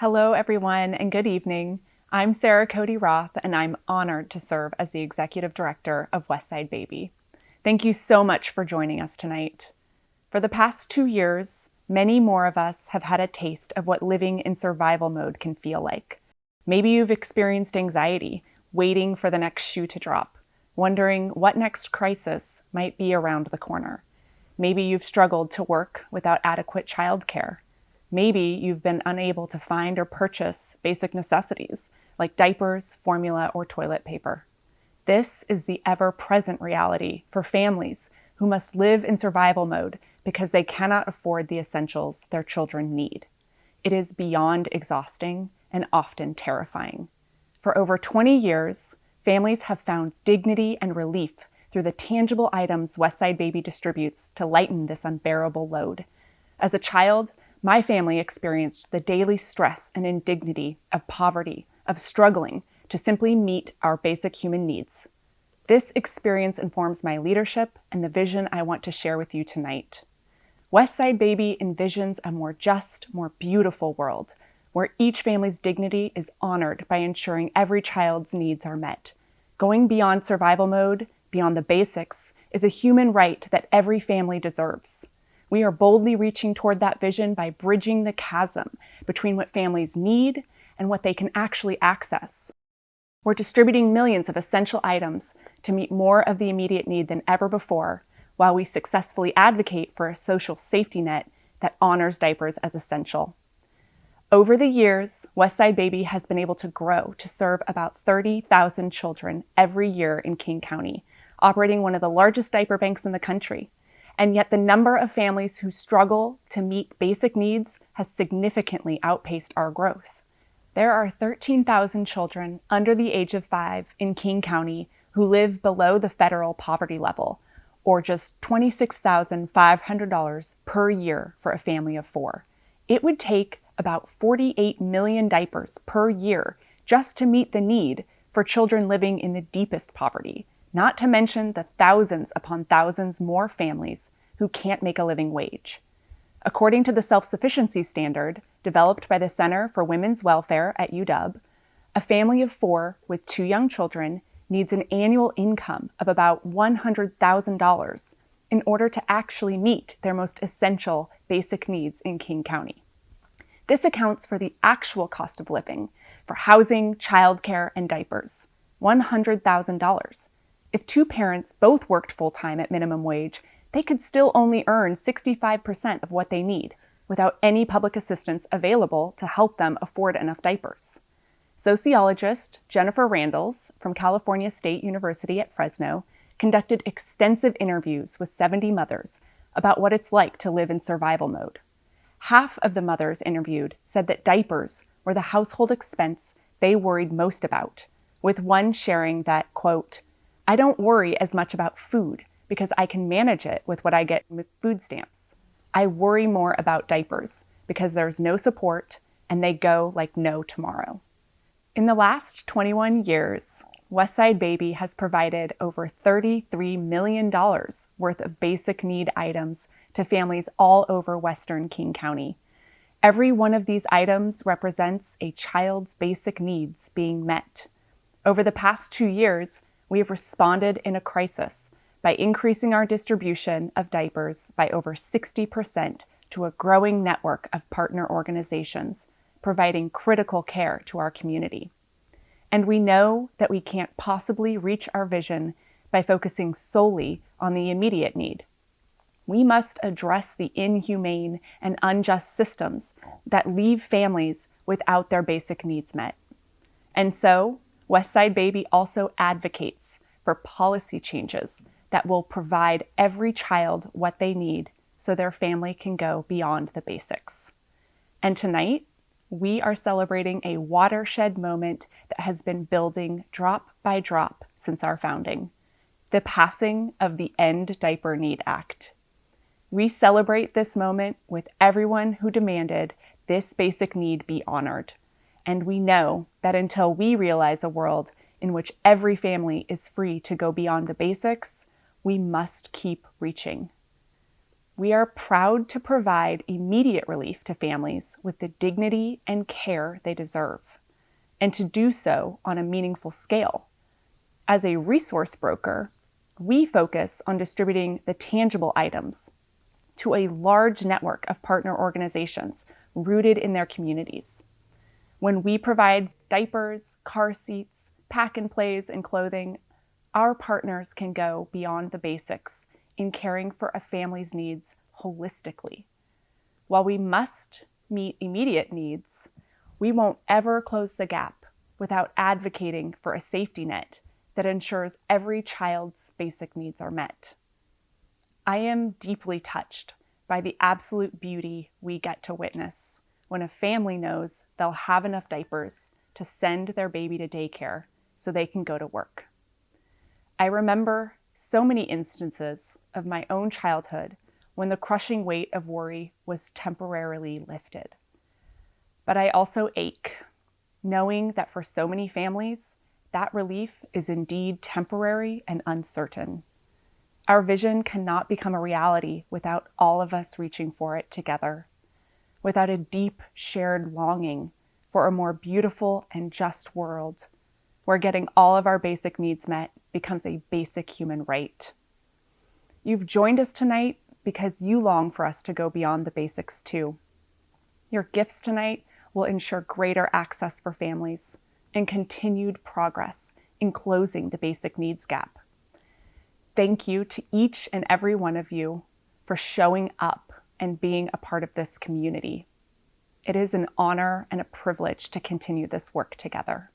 Hello, everyone, and good evening. I'm Sarah Cody Roth, and I'm honored to serve as the Executive Director of WestSide Baby. Thank you so much for joining us tonight. For the past 2 years, many more of us have had a taste of what living in survival mode can feel like. Maybe you've experienced anxiety, waiting for the next shoe to drop, wondering what next crisis might be around the corner. Maybe you've struggled to work without adequate childcare. Maybe you've been unable to find or purchase basic necessities like diapers, formula, or toilet paper. This is the ever-present reality for families who must live in survival mode because they cannot afford the essentials their children need. It is beyond exhausting and often terrifying. For over 20 years, families have found dignity and relief through the tangible items WestSide Baby distributes to lighten this unbearable load. As a child, my family experienced the daily stress and indignity of poverty, of struggling to simply meet our basic human needs. This experience informs my leadership and the vision I want to share with you tonight. WestSide Baby envisions a more just, more beautiful world, where each family's dignity is honored by ensuring every child's needs are met. Going beyond survival mode, beyond the basics, is a human right that every family deserves. We are boldly reaching toward that vision by bridging the chasm between what families need and what they can actually access. We're distributing millions of essential items to meet more of the immediate need than ever before, while we successfully advocate for a social safety net that honors diapers as essential. Over the years, WestSide Baby has been able to grow to serve about 30,000 children every year in King County, operating one of the largest diaper banks in the country. And yet the number of families who struggle to meet basic needs has significantly outpaced our growth. There are 13,000 children under the age of 5 in King County who live below the federal poverty level, or just $26,500 per year for a family of 4. It would take about 48 million diapers per year just to meet the need for children living in the deepest poverty, not to mention the thousands upon thousands more families who can't make a living wage. According to the self-sufficiency standard developed by the Center for Women's Welfare at UW, a family of 4 with 2 young children needs an annual income of about $100,000 in order to actually meet their most essential basic needs in King County. This accounts for the actual cost of living for housing, childcare, and diapers, $100,000. If 2 parents both worked full-time at minimum wage, they could still only earn 65% of what they need without any public assistance available to help them afford enough diapers. Sociologist Jennifer Randles from California State University at Fresno conducted extensive interviews with 70 mothers about what it's like to live in survival mode. Half of the mothers interviewed said that diapers were the household expense they worried most about, with one sharing that, quote, "I don't worry as much about food because I can manage it with what I get with food stamps. I worry more about diapers because there's no support and they go like no tomorrow." In the last 21 years, WestSide Baby has provided over $33 million worth of basic need items to families all over Western King County. Every one of these items represents a child's basic needs being met. Over the past 2 years, we have responded in a crisis by increasing our distribution of diapers by over 60% to a growing network of partner organizations, providing critical care to our community. And we know that we can't possibly reach our vision by focusing solely on the immediate need. We must address the inhumane and unjust systems that leave families without their basic needs met. And so, WestSide Baby also advocates for policy changes that will provide every child what they need so their family can go beyond the basics. And tonight, we are celebrating a watershed moment that has been building drop by drop since our founding, the passing of the End Diaper Need Act. We celebrate this moment with everyone who demanded this basic need be honored. And we know that until we realize a world in which every family is free to go beyond the basics, we must keep reaching. We are proud to provide immediate relief to families with the dignity and care they deserve, and to do so on a meaningful scale. As a resource broker, we focus on distributing the tangible items to a large network of partner organizations rooted in their communities. When we provide diapers, car seats, pack and plays, and clothing, our partners can go beyond the basics in caring for a family's needs holistically. While we must meet immediate needs, we won't ever close the gap without advocating for a safety net that ensures every child's basic needs are met. I am deeply touched by the absolute beauty we get to witness when a family knows they'll have enough diapers to send their baby to daycare so they can go to work. I remember so many instances of my own childhood when the crushing weight of worry was temporarily lifted. But I also ache, knowing that for so many families, that relief is indeed temporary and uncertain. Our vision cannot become a reality without all of us reaching for it together, without a deep shared longing for a more beautiful and just world where getting all of our basic needs met becomes a basic human right. You've joined us tonight because you long for us to go beyond the basics too. Your gifts tonight will ensure greater access for families and continued progress in closing the basic needs gap. Thank you to each and every one of you for showing up and being a part of this community. It is an honor and a privilege to continue this work together.